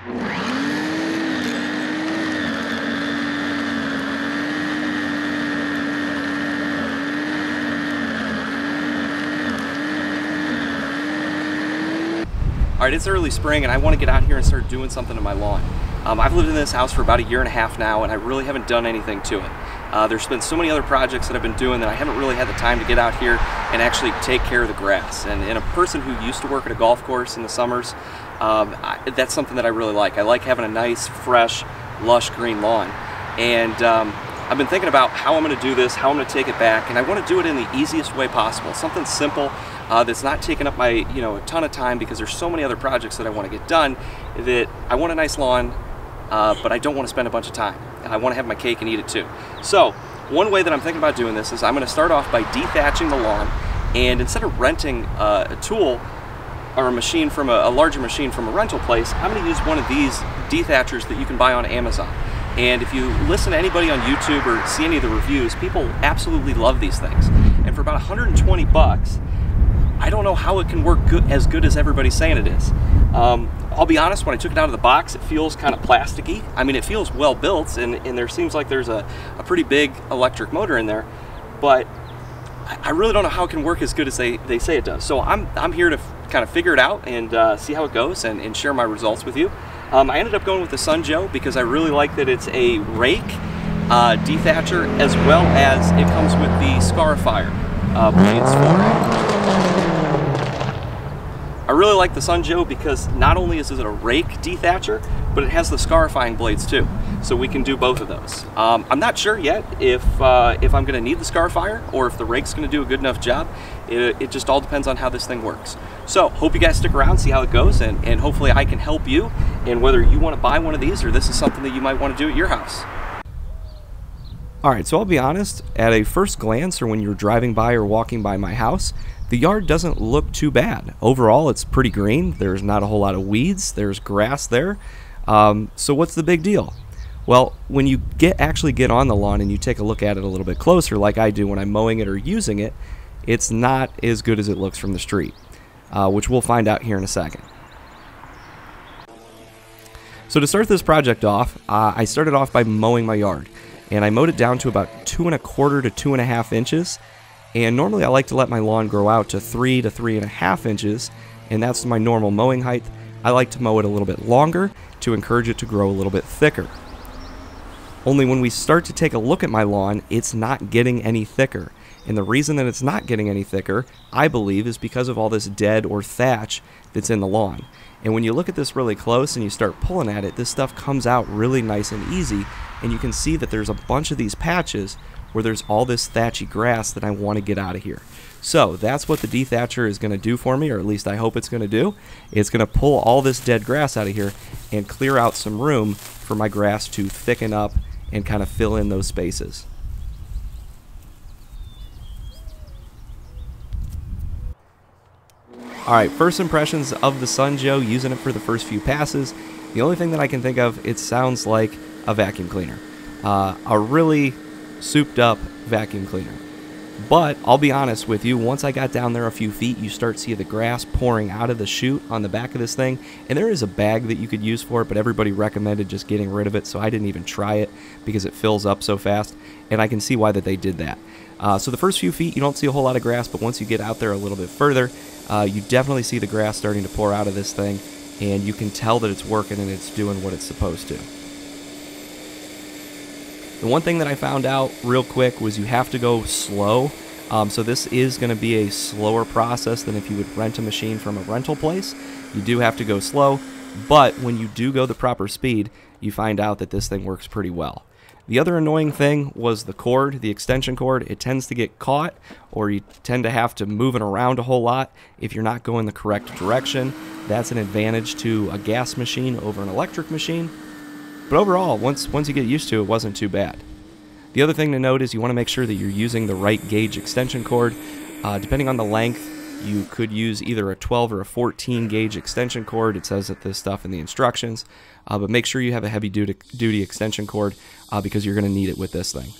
All right, it's early spring and I want to get out here and start doing something to my lawn. I've lived in this house for about a year and a half now and I really haven't done anything to it. There's been so many other projects that I've been doing that I haven't really had the time to get out here and actually take care of the grass. And a person who used to work at a golf course in the summers, that's something that I really like. I like having a nice, fresh, lush green lawn. And I've been thinking about how I'm going to do this, how I'm going to take it back, and I want to do it in the easiest way possible. Something simple that's not taking up my, a ton of time, because there's so many other projects that I want to get done that I want a nice lawn, but I don't want to spend a bunch of time. I want to have my cake and eat it too. So one way that I'm thinking about doing this is I'm going to start off by dethatching the lawn, and instead of renting a tool or a machine from a larger machine from a rental place, I'm going to use one of these dethatchers that you can buy on Amazon. And if you listen to anybody on YouTube or see any of the reviews, people absolutely love these things. And for about 120 bucks, I don't know how it can work as good as everybody's saying it is. I'll be honest, when I took it out of the box, it feels kind of plasticky. I mean, it feels well built, and there seems like there's a pretty big electric motor in there, but I really don't know how it can work as good as they say it does. So I'm here to kind of figure it out and see how it goes and share my results with you. I ended up going with the Sun Joe because I really like that it's a rake dethatcher, as well as it comes with the Scarifier blades for it. I really like the Sun Joe because not only is it a rake dethatcher, but it has the scarifying blades too. So we can do both of those. I'm not sure yet if I'm going to need the Scarifier or if the rake's going to do a good enough job. It just all depends on how this thing works. So hope you guys stick around, see how it goes, and hopefully I can help you in whether you want to buy one of these or this is something that you might want to do at your house. Alright, so I'll be honest, at a first glance or when you're driving by or walking by my house, the yard doesn't look too bad. Overall, it's pretty green. There's not a whole lot of weeds. There's grass there. So what's the big deal? Well, when you actually get on the lawn and you take a look at it a little bit closer, like I do when I'm mowing it or using it, it's not as good as it looks from the street, which we'll find out here in a second. So to start this project off, I started off by mowing my yard, and I mowed it down to about 2¼ to 2½ inches. And normally I like to let my lawn grow out to 3 to 3½ inches, and that's my normal mowing height. I like to mow it a little bit longer to encourage it to grow a little bit thicker. Only when we start to take a look at my lawn, it's not getting any thicker. And the reason that it's not getting any thicker, I believe, is because of all this dead or thatch that's in the lawn. And when you look at this really close and you start pulling at it, this stuff comes out really nice and easy, and you can see that there's a bunch of these patches where there's all this thatchy grass that I want to get out of here. So that's what the dethatcher is going to do for me, or at least I hope it's going to do. It's going to pull all this dead grass out of here and clear out some room for my grass to thicken up and kind of fill in those spaces. Alright, first impressions of the Sun Joe, using it for the first few passes. The only thing that I can think of, it sounds like a vacuum cleaner. A really souped up vacuum cleaner. But I'll be honest with you, once I got down there a few feet, you start seeing the grass pouring out of the chute on the back of this thing, and there is a bag that you could use for it, but everybody recommended just getting rid of it, so I didn't even try it because it fills up so fast, and I can see why that they did that. So the first few feet you don't see a whole lot of grass, but once you get out there a little bit further, you definitely see the grass starting to pour out of this thing, and you can tell that it's working and it's doing what it's supposed to. The one thing that I found out real quick was you have to go slow. So this is going to be a slower process than if you would rent a machine from a rental place. You do have to go slow, but when you do go the proper speed, you find out that this thing works pretty well. The other annoying thing was the cord, the extension cord. It tends to get caught, or you tend to have to move it around a whole lot if you're not going the correct direction. That's an advantage to a gas machine over an electric machine. But overall, once you get used to it, it wasn't too bad. The other thing to note is you want to make sure that you're using the right gauge extension cord. Depending on the length, you could use either a 12 or a 14 gauge extension cord. It says that this stuff in the instructions. But make sure you have a heavy duty extension cord because you're going to need it with this thing.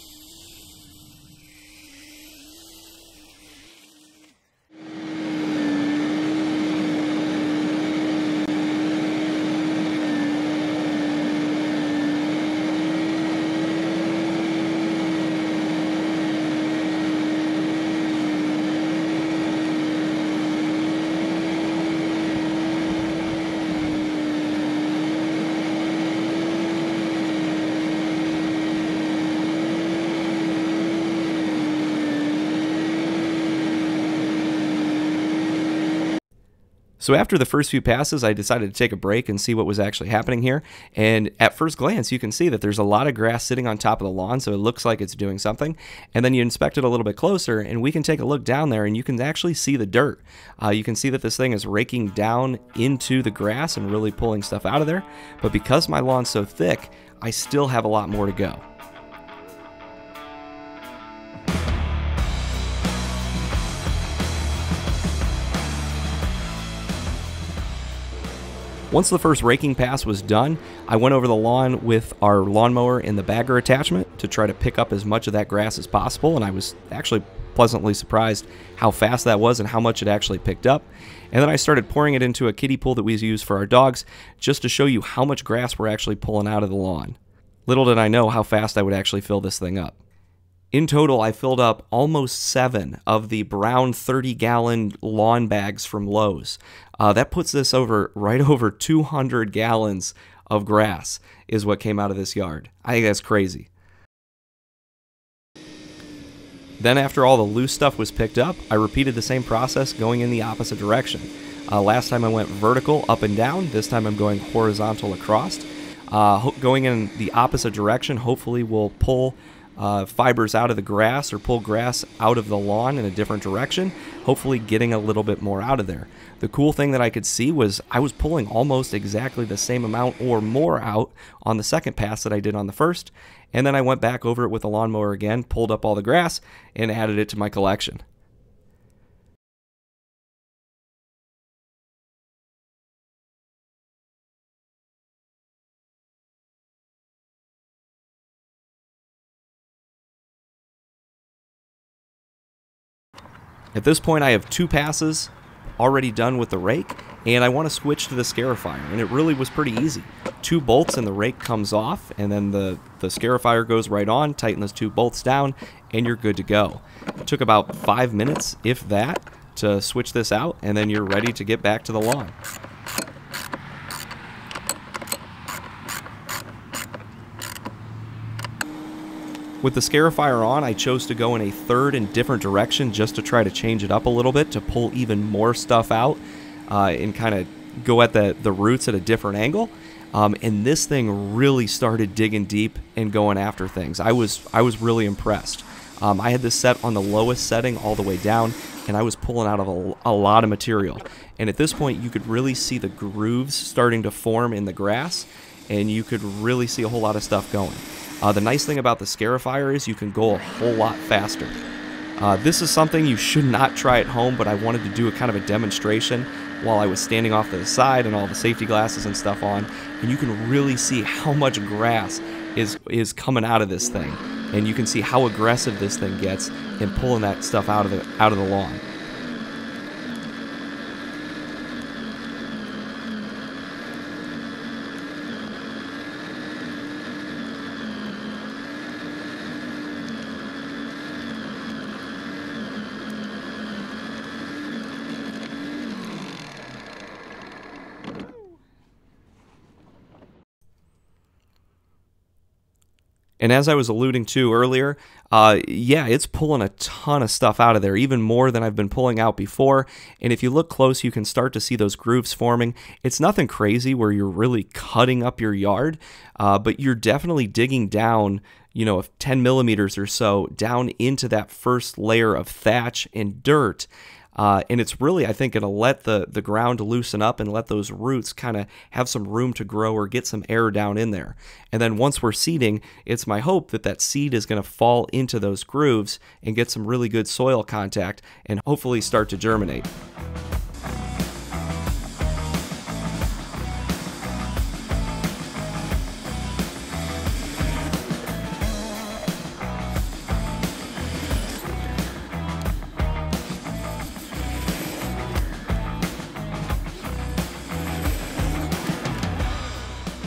So after the first few passes, I decided to take a break and see what was actually happening here. And at first glance, you can see that there's a lot of grass sitting on top of the lawn, so it looks like it's doing something. And then you inspect it a little bit closer, and we can take a look down there, and you can actually see the dirt. You can see that this thing is raking down into the grass and really pulling stuff out of there. But because my lawn's so thick, I still have a lot more to go. Once the first raking pass was done, I went over the lawn with our lawnmower in the bagger attachment to try to pick up as much of that grass as possible, and I was actually pleasantly surprised how fast that was and how much it actually picked up. And then I started pouring it into a kiddie pool that we use for our dogs just to show you how much grass we're actually pulling out of the lawn. Little did I know how fast I would actually fill this thing up. In total, I filled up almost 7 of the brown 30-gallon lawn bags from Lowe's. That puts this right over 200 gallons of grass is what came out of this yard. I think that's crazy. Then after all the loose stuff was picked up, I repeated the same process going in the opposite direction. Last time I went vertical up and down. This time I'm going horizontal across. Going in the opposite direction, hopefully we'll pull fibers out of the grass or pull grass out of the lawn in a different direction, hopefully getting a little bit more out of there. The cool thing that I could see was I was pulling almost exactly the same amount or more out on the second pass that I did on the first, and then I went back over it with the lawnmower again, pulled up all the grass, and added it to my collection. At this point, I have 2 passes already done with the rake, and I want to switch to the Scarifier, and it really was pretty easy. 2 bolts and the rake comes off, and then the Scarifier goes right on, tighten those 2 bolts down, and you're good to go. It took about 5 minutes, if that, to switch this out, and then you're ready to get back to the lawn. With the Scarifier on, I chose to go in a third and different direction just to try to change it up a little bit to pull even more stuff out and kind of go at the roots at a different angle. And this thing really started digging deep and going after things. I was really impressed. I had this set on the lowest setting all the way down, and I was pulling out of a lot of material. And at this point, you could really see the grooves starting to form in the grass, and you could really see a whole lot of stuff going. The nice thing about the Scarifier is you can go a whole lot faster. This is something you should not try at home, but I wanted to do a kind of a demonstration while I was standing off to the side and all the safety glasses and stuff on, and you can really see how much grass is coming out of this thing, and you can see how aggressive this thing gets in pulling that stuff out of the lawn. And as I was alluding to earlier, yeah, it's pulling a ton of stuff out of there, even more than I've been pulling out before. And if you look close, you can start to see those grooves forming. It's nothing crazy where you're really cutting up your yard, but you're definitely digging down, 10 millimeters or so down into that first layer of thatch and dirt. And it's really, I think, going to let the ground loosen up and let those roots kind of have some room to grow or get some air down in there. And then once we're seeding, it's my hope that that seed is going to fall into those grooves and get some really good soil contact and hopefully start to germinate.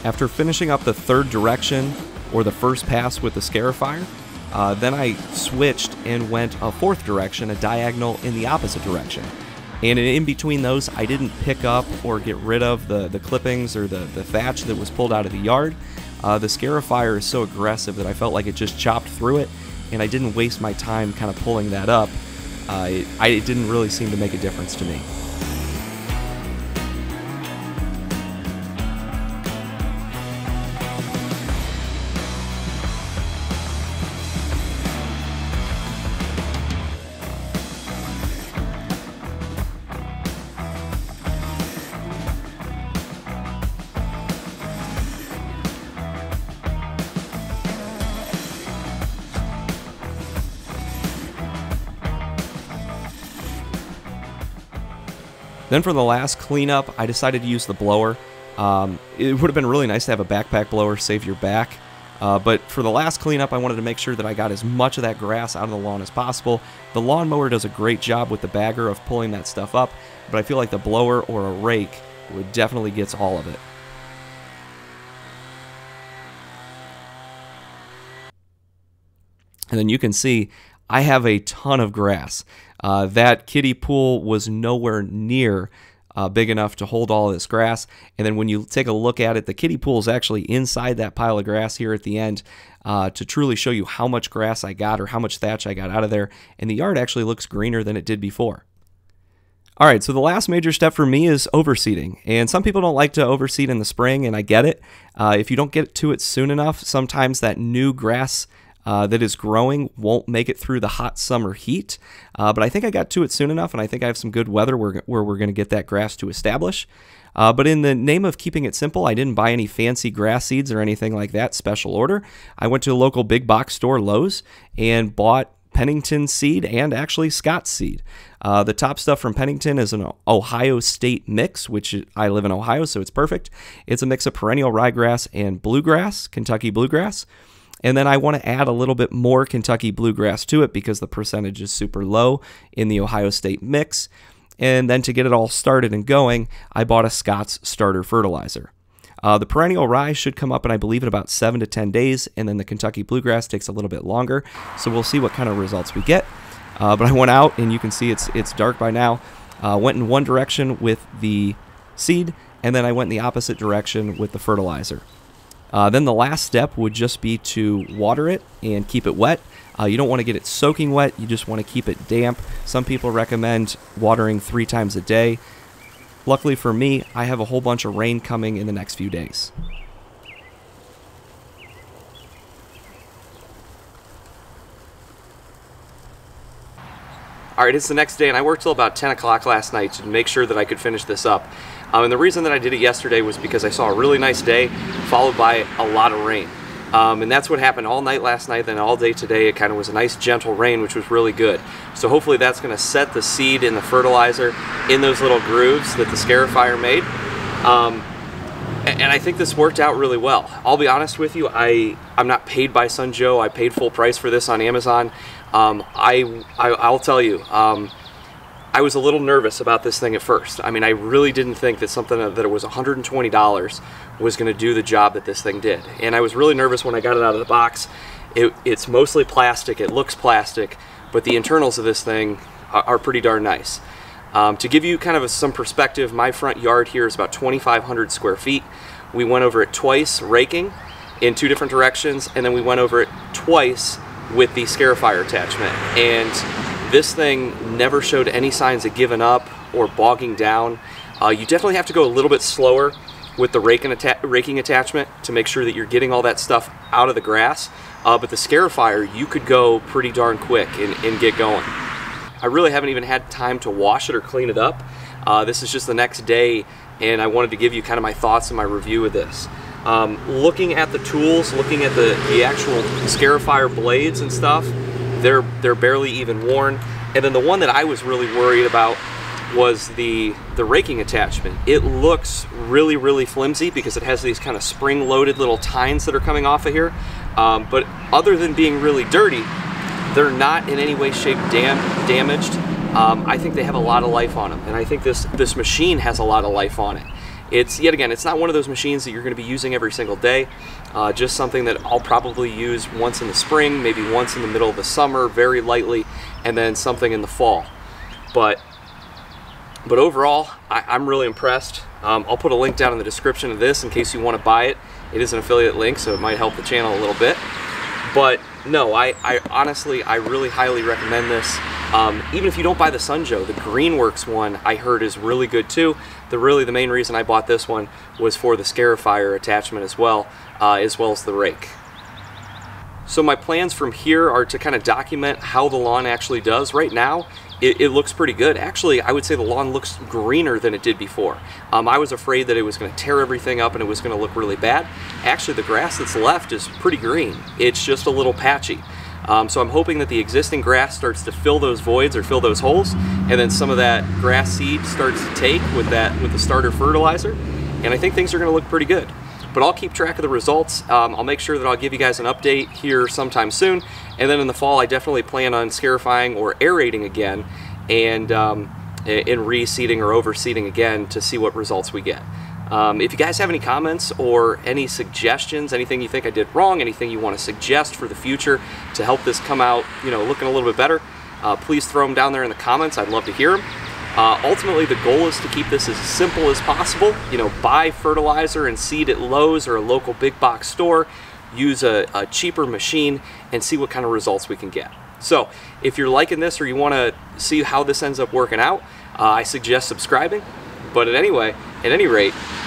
After finishing up the third direction, or the first pass with the Scarifier, then I switched and went a fourth direction, a diagonal in the opposite direction. And in between those, I didn't pick up or get rid of the clippings or the thatch that was pulled out of the yard. The Scarifier is so aggressive that I felt like it just chopped through it, and I didn't waste my time kind of pulling that up. It didn't really seem to make a difference to me. Then for the last cleanup, I decided to use the blower. It would have been really nice to have a backpack blower, save your back. But for the last cleanup, I wanted to make sure that I got as much of that grass out of the lawn as possible. The lawnmower does a great job with the bagger of pulling that stuff up, but I feel like the blower or a rake would definitely get all of it. And then you can see I have a ton of grass. That kiddie pool was nowhere near big enough to hold all of this grass. And then when you take a look at it, the kiddie pool is actually inside that pile of grass here at the end to truly show you how much grass I got or how much thatch I got out of there. And the yard actually looks greener than it did before. All right, so the last major step for me is overseeding. And some people don't like to overseed in the spring, and I get it. If you don't get to it soon enough, sometimes that new grass that is growing won't make it through the hot summer heat. But I think I got to it soon enough, and I think I have some good weather where we're going to get that grass to establish. But in the name of keeping it simple, I didn't buy any fancy grass seeds or anything like that, special order. I went to a local big box store, Lowe's, and bought Pennington seed and actually Scott's seed. The top stuff from Pennington is an Ohio State mix, which I live in Ohio, so it's perfect. It's a mix of perennial ryegrass and bluegrass, Kentucky bluegrass. And then I want to add a little bit more Kentucky bluegrass to it because the percentage is super low in the Ohio State mix. And then to get it all started and going, I bought a Scott's starter fertilizer. The perennial rye should come up in, I believe, in about 7 to 10 days, and then the Kentucky bluegrass takes a little bit longer. So we'll see what kind of results we get. But I went out, and you can see it's dark by now. Went in one direction with the seed, and then I went in the opposite direction with the fertilizer. Then the last step would just be to water it and keep it wet. You don't want to get it soaking wet, you just want to keep it damp. Some people recommend watering 3 times a day. Luckily for me, I have a whole bunch of rain coming in the next few days. Alright, it's the next day, and I worked till about 10 o'clock last night to make sure that I could finish this up. And the reason that I did it yesterday was because I saw a really nice day followed by a lot of rain. And that's what happened all night last night, then all day today. It kind of was a nice gentle rain, which was really good. So hopefully that's going to set the seed in the fertilizer in those little grooves that the Scarifier made. And I think this worked out really well. I'll be honest with you, I'm not paid by Sun Joe. I paid full price for this on Amazon. I'll tell you, I was a little nervous about this thing at first. I mean, I really didn't think that something that it was $120 was going to do the job that this thing did. And I was really nervous when I got it out of the box. It's mostly plastic, it looks plastic, but the internals of this thing are pretty darn nice. To give you kind of some perspective, my front yard here is about 2,500 square feet. We went over it twice raking in 2 different directions, and then we went over it twice with the Scarifier attachment. And this thing never showed any signs of giving up or bogging down. You definitely have to go a little bit slower with the raking attachment to make sure that you're getting all that stuff out of the grass. But the Scarifier, you could go pretty darn quick and get going. I really haven't even had time to wash it or clean it up. This is just the next day, and I wanted to give you kind of my thoughts and my review of this. Looking at the tools, looking at the actual Scarifier blades and stuff, they're barely even worn. And then the one that I was really worried about was the raking attachment. It looks really, really flimsy because it has these kind of spring-loaded little tines that are coming off of here. But other than being really dirty, they're not in any way, shape damaged. I think they have a lot of life on them, and I think this machine has a lot of life on it. Yet again, it's not one of those machines that you're going to be using every single day. Just something that I'll probably use once in the spring, maybe once in the middle of the summer, very lightly, and then something in the fall. But overall, I'm really impressed. I'll put a link down in the description of this in case you want to buy it. It is an affiliate link, so it might help the channel a little bit. But no, I honestly, I really highly recommend this. Even if you don't buy the Sun Joe, the Greenworks one I heard is really good too. The main reason I bought this one was for the Scarifier attachment as well as the rake. So my plans from here are to kind of document how the lawn actually does. Right now, it looks pretty good. Actually, I would say the lawn looks greener than it did before. I was afraid that it was going to tear everything up and it was going to look really bad. Actually, the grass that's left is pretty green. It's just a little patchy. So I'm hoping that the existing grass starts to fill those voids or fill those holes, and then some of that grass seed starts to take with the starter fertilizer, and I think things are going to look pretty good. But I'll keep track of the results. I'll make sure that I'll give you guys an update here sometime soon, and then in the fall I definitely plan on scarifying or aerating again, and in reseeding or overseeding again to see what results we get. If you guys have any comments or any suggestions, anything you think I did wrong, anything you want to suggest for the future to help this come out, you know, looking a little bit better, please throw them down there in the comments. I'd love to hear them. Ultimately, the goal is to keep this as simple as possible. You know, buy fertilizer and seed at Lowe's or a local big box store, use a cheaper machine, and see what kind of results we can get. So if you're liking this or you want to see how this ends up working out, I suggest subscribing. But at any rate,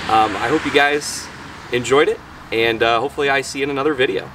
I hope you guys enjoyed it, and hopefully I see you in another video.